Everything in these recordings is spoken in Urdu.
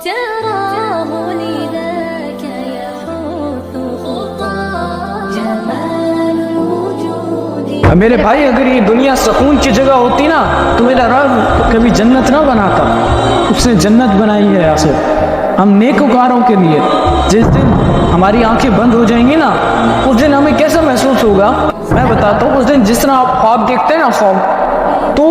تراه لذاك يحث خطاه جمال الوجود. میرے بھائی اگر یہ دنیا سکون کی جگہ ہوتی نا تو میرا رب کبھی جنت نہ بناتا. اس نے جنت بنائی ہے آصف ہم نیکوکاروں کے لیے. جس دن ہماری آنکھیں بند ہو جائیں گی نا اس دن ہمیں کیسا محسوس ہوگا میں بتاتا ہوں. اس دن جس طرح آپ خواب دیکھتے ہیں نا خواب تو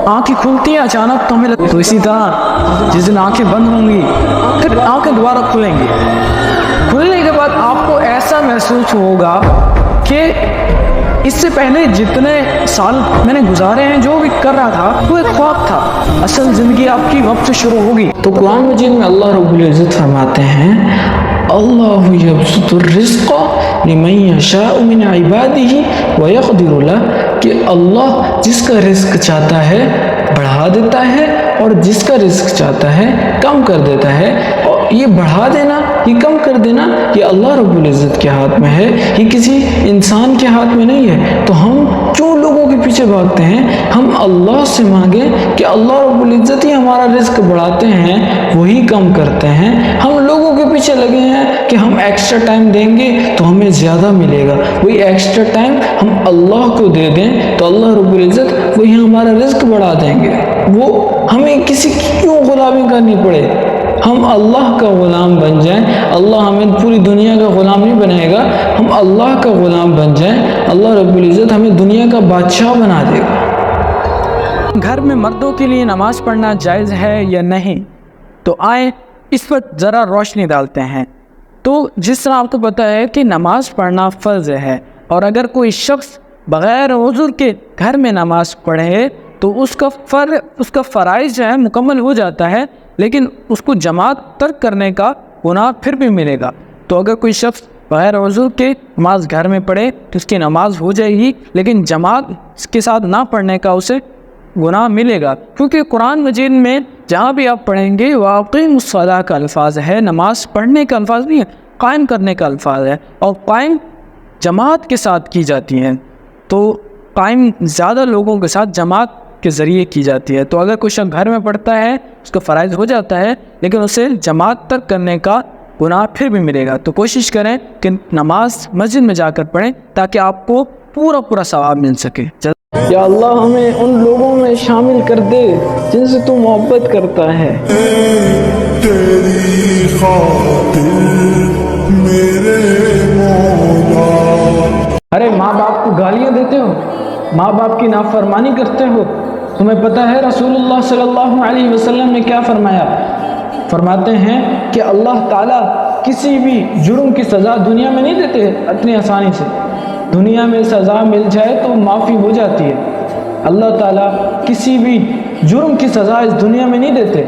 آنکھیں کھلتی ہیں اچانک تو ہمیں لگتا تو اسی طرح جس دن آنکھیں بند ہوں گی پھر آنکھیں دوبارہ کھلیں گی. کھلنے کے بعد آپ کو ایسا محسوس ہوگا کہ اس سے پہلے جتنے سال میں نے گزارے ہیں جو بھی کر رہا تھا وہ ایک خواب تھا. اصل زندگی آپ کی وقت سے شروع ہوگی. تو قرآن مجید میں اللہ رب العزت فرماتے ہیں اللہ یبسط الرزق لمن یشاء من عبادہ ویقدر لہ کہ اللہ جس کا رزق چاہتا ہے بڑھا دیتا ہے اور جس کا رزق چاہتا ہے کم کر دیتا ہے. اور یہ بڑھا دینا یہ کم کر دینا یہ اللہ رب العزت کے ہاتھ میں ہے یہ کسی انسان کے ہاتھ میں نہیں ہے. تو ہم جو لوگوں کے پیچھے بھاگتے ہیں ہم اللہ سے مانگیں کہ اللہ رب العزت ہی ہمارا رزق بڑھاتے ہیں وہی کم کرتے ہیں. ہم لوگوں کے پیچھے لگے ہیں کہ ہم ایکسٹرا ٹائم دیں گے تو ہمیں زیادہ ملے گا. وہی ایکسٹرا ٹائم ہم اللہ کو دے دیں تو اللہ رب العزت وہی ہمارا رزق بڑھا دیں گے. وہ ہمیں کسی کی کیوں غلامی کرنی پڑے. ہم اللہ کا غلام بن جائیں. اللہ ہمیں پوری دنیا کا غلام نہیں بنائے گا ہم اللہ کا غلام بن جائیں. اللہ رب العزت ہمیں دنیا کا بادشاہ بنا دے گا. گھر میں مردوں کے لیے نماز پڑھنا جائز ہے یا نہیں تو آئیں اس پر ذرا روشنی ڈالتے ہیں. تو جس طرح آپ کو پتہ ہے کہ نماز پڑھنا فرض ہے اور اگر کوئی شخص بغیر عذر کے گھر میں نماز پڑھے تو اس کا فرائض جو ہے مکمل ہو جاتا ہے لیکن اس کو جماعت ترک کرنے کا گناہ پھر بھی ملے گا. تو اگر کوئی شخص بغیر عذر کے نماز گھر میں پڑھے تو اس کی نماز ہو جائے گی لیکن جماعت کے ساتھ نہ پڑھنے کا اسے گناہ ملے گا. کیونکہ قرآن مجید میں جہاں بھی آپ پڑھیں گے واقعی الصلاۃ کا الفاظ ہے. نماز پڑھنے کا الفاظ نہیں ہے قائم کرنے کا الفاظ ہے اور قائم جماعت کے ساتھ کی جاتی ہیں. تو قائم زیادہ لوگوں کے ساتھ جماعت کے ذریعے کی جاتی ہے. تو اگر کوئی شخص گھر میں پڑھتا ہے اس کا فرائض ہو جاتا ہے لیکن اسے جماعت تک کرنے کا گناہ پھر بھی ملے گا. تو کوشش کریں کہ نماز مسجد میں جا کر پڑھیں تاکہ آپ کو پورا ثواب مل سکے. یا اللہ ہمیں ان لوگوں میں شامل کر دے جن سے تو محبت کرتا ہے. تیری خاطر میرے مولا. ارے ماں باپ کو گالیاں دیتے ہو ماں باپ کی نافرمانی کرتے ہو. تمہیں پتہ ہے رسول اللہ صلی اللہ علیہ وسلم نے کیا فرمایا. فرماتے ہیں کہ اللہ تعالیٰ کسی بھی جرم کی سزا دنیا میں نہیں دیتے اتنی آسانی سے. دنیا میں سزا مل جائے تو معافی ہو جاتی ہے. اللہ تعالیٰ کسی بھی جرم کی سزا اس دنیا میں نہیں دیتے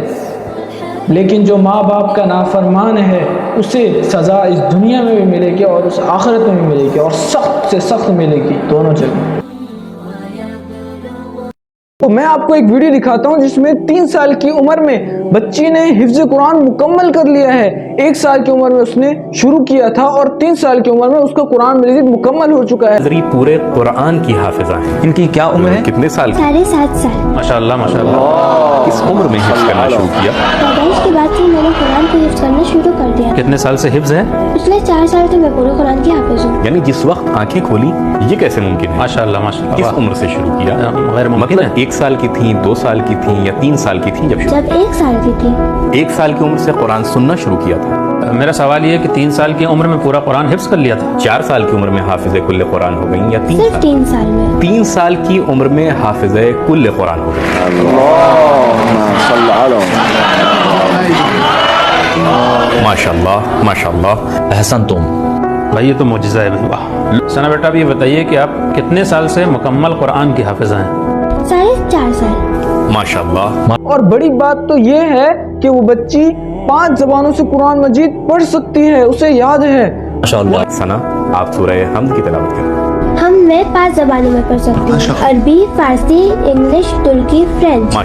لیکن جو ماں باپ کا نافرمان ہے اسے سزا اس دنیا میں بھی ملے گی اور اس آخرت میں بھی ملے گی اور سخت سے سخت ملے گی دونوں جگہ. تو میں آپ کو ایک ویڈیو دکھاتا ہوں جس میں 3 سال کی عمر میں بچی نے حفظ قرآن مکمل کر لیا ہے. 1 سال کی عمر میں اس نے شروع کیا تھا اور 3 سال کی عمر میں اس کا قرآن مجید مکمل ہو چکا ہے. پورے قرآن کی حافظہ ہیں. ان کی کیا عمر ہے؟ کتنے سال؟ 7.5 سال. ماشاءاللہ ماشاءاللہ. کس عمر میں حفظ کرنا شروع کیا؟ پیدائش کے بعد سے میں نے قرآن کو حفظ کرنا شروع کر دیا. کتنے سال سے حفظ ہے؟ پچھلے 4 سال سے میں پورے قرآن کی حافظ ہوں. یعنی جس وقت آنکھیں کھولی یہ کیسے ممکن ہے؟ ماشاءاللہ ماشاءاللہ. کس عمر سے شروع کیا؟ غیر ممکن ہے. 1 سال کی تھیں 2 سال کی تھیں یا 3 سال کی تھیں جب 1 سال کی تھی. 1 سال کی عمر سے قرآن سننا شروع کیا تھا. میرا سوال یہ ہے کہ 3 سال کی عمر میں پورا قرآن حفظ کر لیا تھا. 4 سال کی عمر میں حافظ کل قرآن ہو گئی یا 3 صرف سال؟ 3 سال میں. 3 سال کی عمر میں حافظ کل قرآن ہو گئی. ماشاءاللہ ماشاءاللہ. احسن تم بھائی یہ تو معجزہ ہے. واہ. ثنا بیٹا اب یہ بتائیے کہ آپ کتنے سال سے مکمل قرآن کی حافظہ ہیں؟ 4.5 سال. ماشاءاللہ. اور بڑی بات تو یہ ہے کہ وہ بچی 5 زبانوں سے قرآن مجید پڑھ سکتی ہے اسے یاد ہے. ماشاءاللہ. ثنا آپ سورہ حمد کی تلاوت کریں. ہم میں 5 زبانوں میں پڑھ سکتی ہوں. عربی، فارسی، انگلش، ترکی، فرینچ.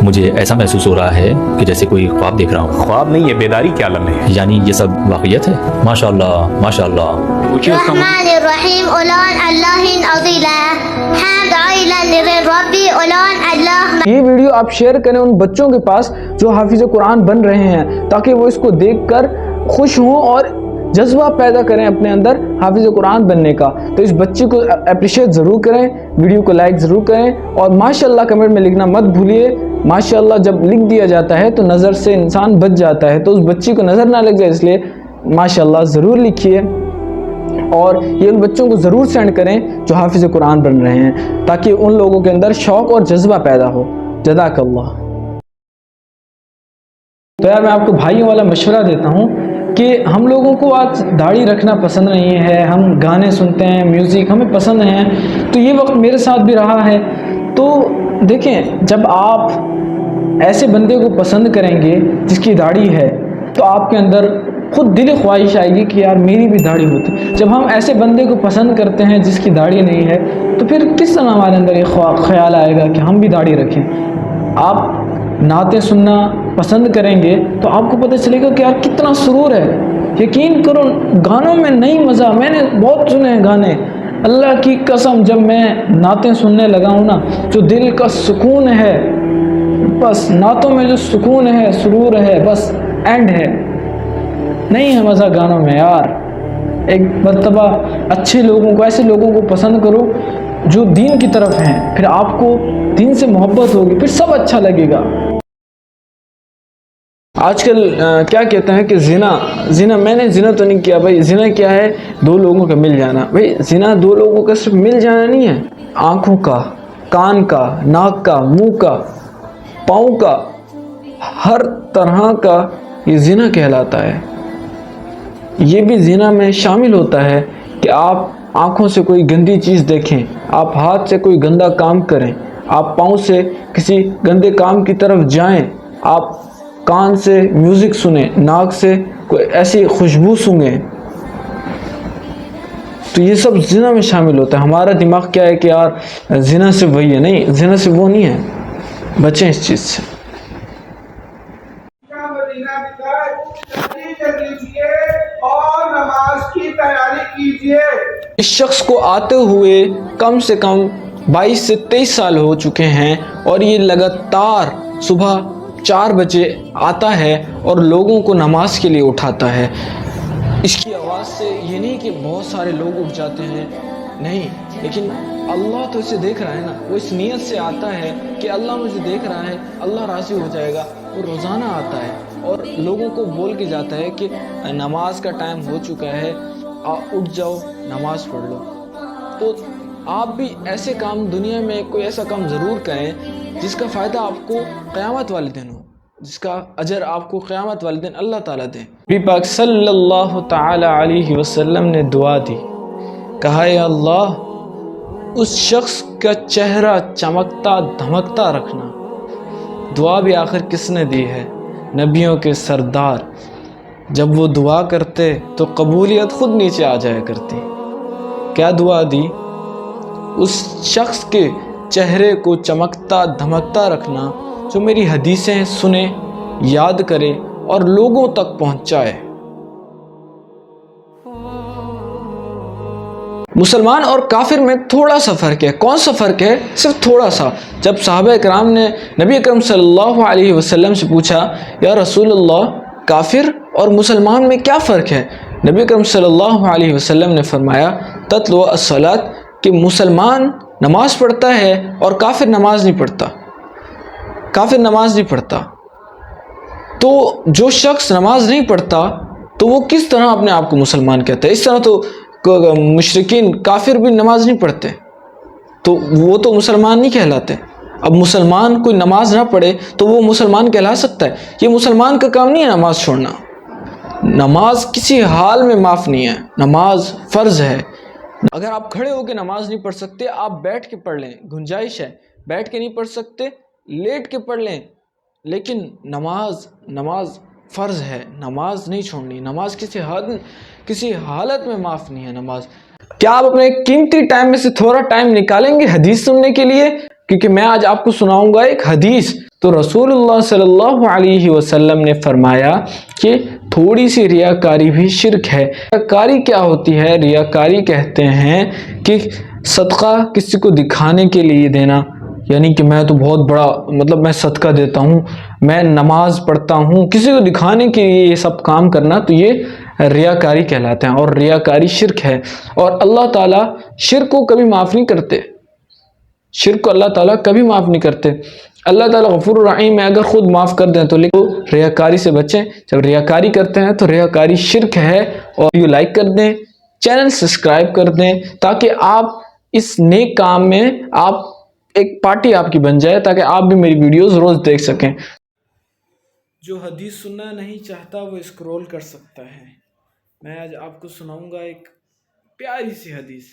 مجھے ایسا محسوس ہو رہا ہے کہ جیسے کوئی خواب دیکھ رہا ہوں. خواب نہیں، یہ بیداری کے عالم ہے. یعنی یہ سب واقعیت ہے. ماشاءاللہ ماشاءاللہ. الرحمن الرحیم اولان اللہ عظیلہ ربي أولان الله یہ ویڈیو آپ شیئر کریں ان بچوں کے پاس جو حافظ قرآن بن رہے ہیں، تاکہ وہ اس کو دیکھ کر خوش ہوں اور جذبہ پیدا کریں اپنے اندر حافظ قرآن بننے کا۔ تو اس بچے کو اپریشیٹ ضرور کریں، ویڈیو کو لائک ضرور کریں، اور ماشاءاللہ کمنٹ میں لکھنا مت بھولیے۔ ماشاءاللہ جب لکھ دیا جاتا ہے تو نظر سے انسان بچ جاتا ہے، تو اس بچی کو نظر نہ لگ جائے، اس لیے ماشاءاللہ ضرور لکھیے، اور یہ ان بچوں کو ضرور سینڈ کریں جو حافظ قرآن بن رہے ہیں، تاکہ ان لوگوں کے اندر شوق اور جذبہ پیدا ہو۔ جزاک اللہ۔ تو یار میں آپ کو بھائیوں والا مشورہ دیتا ہوں کہ ہم لوگوں کو آج داڑھی رکھنا پسند نہیں ہے، ہم گانے سنتے ہیں، میوزک ہمیں پسند ہیں، تو یہ وقت میرے ساتھ بھی رہا ہے۔ تو دیکھیں، جب آپ ایسے بندے کو پسند کریں گے جس کی داڑھی ہے، تو آپ کے اندر خود دل خواہش آئے گی کہ یار میری بھی داڑھی ہوتی۔ جب ہم ایسے بندے کو پسند کرتے ہیں جس کی داڑھی نہیں ہے، تو پھر کس طرح ہمارے اندر یہ خیال آئے گا کہ ہم بھی داڑھی رکھیں؟ آپ نعتیں سننا پسند کریں گے تو آپ کو پتہ چلے گا کہ یار کتنا سرور ہے۔ یقین کرو، گانوں میں نہیں مزہ، میں نے بہت سنے ہیں گانے، اللہ کی قسم جب میں نعتیں سننے لگا ہوں نا، جو دل کا سکون ہے، بس نعتوں میں جو سکون ہے، سرور ہے، بس اینڈ ہے، نہیں ہے مزہ گانوں میں یار۔ ایک مرتبہ اچھے لوگوں کو، ایسے لوگوں کو پسند کرو جو دین کی طرف ہیں، پھر آپ کو دین سے محبت ہوگی، پھر سب اچھا لگے گا۔ آج کل کیا کہتے ہیں کہ زنا میں نے زنا تو نہیں کیا بھائی، زنا کیا ہے؟ دو لوگوں کا مل جانا۔ بھائی زنا دو لوگوں کا صرف مل جانا نہیں ہے، آنکھوں کا، کان کا، ناک کا، منہ کا، پاؤں کا، ہر طرح کا یہ زنا کہلاتا ہے۔ یہ بھی زنا میں شامل ہوتا ہے کہ آپ آنکھوں سے کوئی گندی چیز دیکھیں، آپ ہاتھ سے کوئی گندا کام کریں، آپ پاؤں سے کسی گندے کام کی طرف جائیں، آپ کان سے میوزک سنیں، ناک سے کوئی ایسی خوشبو سنیں، تو یہ سب زنا میں شامل ہوتا ہے۔ ہمارا دماغ کیا ہے کہ یار زنا سے وہی ہے، نہیں، زنا سے وہ نہیں ہے، بچیں اس چیز سے۔ اور نماز کی تیاری کیجیے۔ اس شخص کو آتے ہوئے کم سے کم 22 سے 23 سال ہو چکے ہیں، اور یہ لگاتار صبح 4 بجے آتا ہے اور لوگوں کو نماز کے لیے اٹھاتا ہے۔ اس کی آواز سے یہ نہیں کہ بہت سارے لوگ اٹھ جاتے ہیں، نہیں، لیکن اللہ تو اسے دیکھ رہا ہے نا، وہ اس نیت سے آتا ہے کہ اللہ مجھے دیکھ رہا ہے، اللہ راضی ہو جائے گا۔ وہ روزانہ آتا ہے اور لوگوں کو بول کے جاتا ہے کہ نماز کا ٹائم ہو چکا ہے، اٹھ جاؤ، نماز پڑھ لو۔ تو آپ بھی ایسے کام دنیا میں کوئی ایسا کام ضرور کریں جس کا فائدہ آپ کو قیامت والے دن ہو، جس کا اجر آپ کو قیامت والے دن اللہ تعالیٰ دے۔ نبی پاک صلی اللہ تعالی علیہ وسلم نے دعا دی، کہا یا اللہ اس شخص کا چہرہ چمکتا دھمکتا رکھنا۔ دعا بھی آخر کس نے دی ہے؟ نبیوں کے سردار۔ جب وہ دعا کرتے تو قبولیت خود نیچے آ جایا کرتی۔ کیا دعا دی؟ اس شخص کے چہرے کو چمکتا دھمکتا رکھنا جو میری حدیثیں سنے، یاد کرے اور لوگوں تک پہنچائے۔ مسلمان اور کافر میں تھوڑا سا فرق ہے۔ کون سا فرق ہے؟ صرف تھوڑا سا۔ جب صحابہ کرام نے نبی اکرم صلی اللہ علیہ وسلم سے پوچھا یا رسول اللہ کافر اور مسلمان میں کیا فرق ہے، نبی اکرم صلی اللہ علیہ وسلم نے فرمایا تتلو الصلاۃ، کہ مسلمان نماز پڑھتا ہے اور کافر نماز نہیں پڑھتا، کافر نماز نہیں پڑھتا۔ تو جو شخص نماز نہیں پڑھتا تو وہ کس طرح اپنے آپ کو مسلمان کہتا ہے؟ اس طرح تو مشرکین کافر بھی نماز نہیں پڑھتے تو وہ تو مسلمان نہیں کہلاتے۔ اب مسلمان کوئی نماز نہ پڑھے تو وہ مسلمان کہلا سکتا ہے؟ یہ مسلمان کا کام نہیں ہے نماز چھوڑنا۔ نماز کسی حال میں معاف نہیں ہے، نماز فرض ہے۔ اگر آپ کھڑے ہو کے نماز نہیں پڑھ سکتے، آپ بیٹھ کے پڑھ لیں، گنجائش ہے۔ بیٹھ کے نہیں پڑھ سکتے، لیٹ کے پڑھ لیں، لیکن نماز فرض ہے، نماز نہیں چھوڑنی۔ نماز کسی حالت میں معاف نہیں ہے نماز۔ کیا آپ اپنے قیمتی ٹائم میں سے تھوڑا ٹائم نکالیں گے حدیث سننے کے لیے؟ کیونکہ میں آج آپ کو سناؤں گا ایک حدیث۔ تو رسول اللہ صلی اللہ علیہ وسلم نے فرمایا کہ تھوڑی سی ریاکاری بھی شرک ہے۔ ریاکاری کیا ہوتی ہے؟ ریاکاری کہتے ہیں کہ صدقہ کسی کو دکھانے کے لیے دینا، یعنی کہ میں تو بہت بڑا مطلب میں صدقہ دیتا ہوں، میں نماز پڑھتا ہوں، کسی کو دکھانے کے لیے یہ سب کام کرنا، تو یہ ریاکاری کہلاتے ہیں، اور ریاکاری شرک ہے، اور اللہ تعالیٰ شرک کو کبھی معاف نہیں کرتے، شرک کو اللہ تعالیٰ کبھی معاف نہیں کرتے۔ اللہ تعالیٰ غفور الرحیم ہے، اگر خود معاف کر دیں تو، لیکن ریاکاری سے بچیں۔ جب ریاکاری کرتے ہیں تو ریاکاری شرک ہے۔ اور ویڈیو لائک کر دیں، چینل سبسکرائب کر دیں، تاکہ آپ اس نیک کام میں آپ ایک پارٹی آپ کی بن جائے، تاکہ آپ بھی میری ویڈیوز روز دیکھ سکیں۔ جو حدیث سننا نہیں چاہتا وہ اسکرول کر سکتا ہے۔ میں آج آپ کو سناؤں گا ایک پیاری سی حدیث۔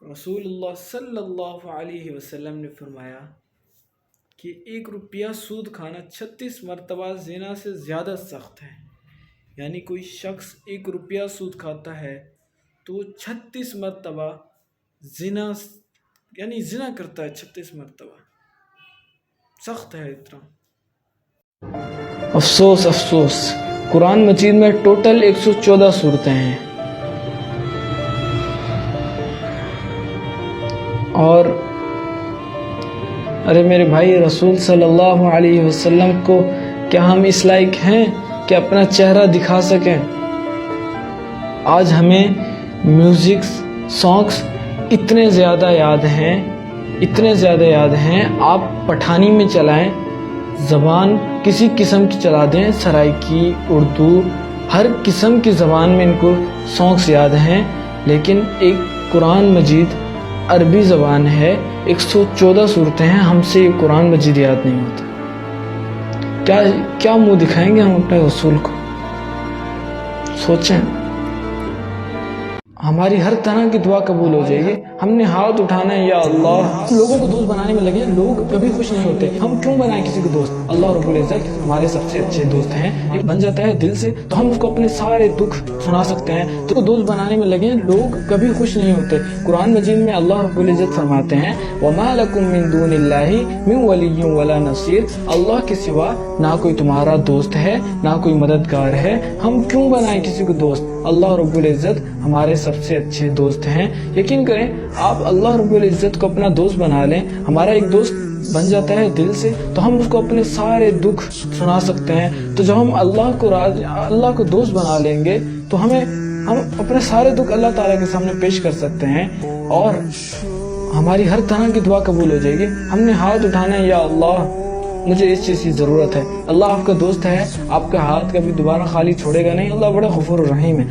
رسول اللہ صلی اللہ علیہ وسلم نے فرمایا کہ 1 روپیہ سود کھانا 36 مرتبہ زنا سے زیادہ سخت ہے۔ یعنی کوئی شخص 1 روپیہ سود کھاتا ہے تو 36 مرتبہ زنا کرتا ہے، 36 مرتبہ، سخت ہے اتنا۔ افسوس افسوس، قرآن مجید میں ٹوٹل 114 صورتیں ہیں، اور ارے میرے بھائی، رسول صلی اللہ علیہ وسلم کو کیا ہم اس لائق ہیں کہ اپنا چہرہ دکھا سکیں؟ آج ہمیں میوزک سانگس اتنے زیادہ یاد ہیں، آپ پٹھانی میں چلائیں، زبان کسی قسم کی چلا دیں، سرائکی، اردو، ہر قسم کی زبان میں ان کو سانگس یاد ہیں، لیکن ایک قرآن مجید عربی زبان ہے، 114 صورتیں ہیں، ہم سے یہ قرآن مجید یاد نہیں ہوتا۔ کیا منہ دکھائیں گے ہم اپنے رسول کو؟ سوچیں، ہماری ہر طرح کی دعا قبول ہو جائے گی۔ ہم نے ہاتھ اٹھانا ہے، یا اللہ، لوگوں کو دوست بنانے میں لگے، لوگ کبھی خوش نہیں ہوتے، ہم کیوں بنائیں کسی کو دوست؟ اللہ رب العزت ہمارے سب سے اچھے دوست ہیں، ایک بن جاتا ہے دل سے تو ہم اس کو اپنے سارے دکھ سنا سکتے ہیں۔ تو دوست بنانے میں لگے، لوگ کبھی خوش نہیں ہوتے۔ قرآن مجید میں اللہ رب العزت فرماتے ہیں، وَمَا لَكُم مِّن دُونِ اللَّهِ مِن وَلِيٍّ وَلَا نَصِيرٍ، اللہ کے سوا نہ کوئی تمہارا دوست ہے، نہ کوئی مددگار ہے، ہم کیوں بنائیں کسی کو دوست؟ اللہ رب العزت ہمارے سب سے اچھے دوست ہیں۔ یقین کریں، آپ اللہ رب العزت کو اپنا دوست بنا لیں، ہمارا ایک دوست بن جاتا ہے دل سے، تو ہم اس کو اپنے سارے دکھ سنا سکتے ہیں۔ تو جب ہم اللہ کو دوست بنا لیں گے تو ہم اپنے سارے دکھ اللہ تعالیٰ کے سامنے پیش کر سکتے ہیں، اور ہماری ہر طرح کی دعا قبول ہو جائے گی۔ ہم نے ہاتھ اٹھانا ہے، یا اللہ، مجھے اس چیز کی ضرورت ہے۔ اللہ آپ کا دوست ہے، آپ کا ہاتھ کبھی دوبارہ خالی چھوڑے گا نہیں۔ اللہ بڑا غفور الرحیم ہے۔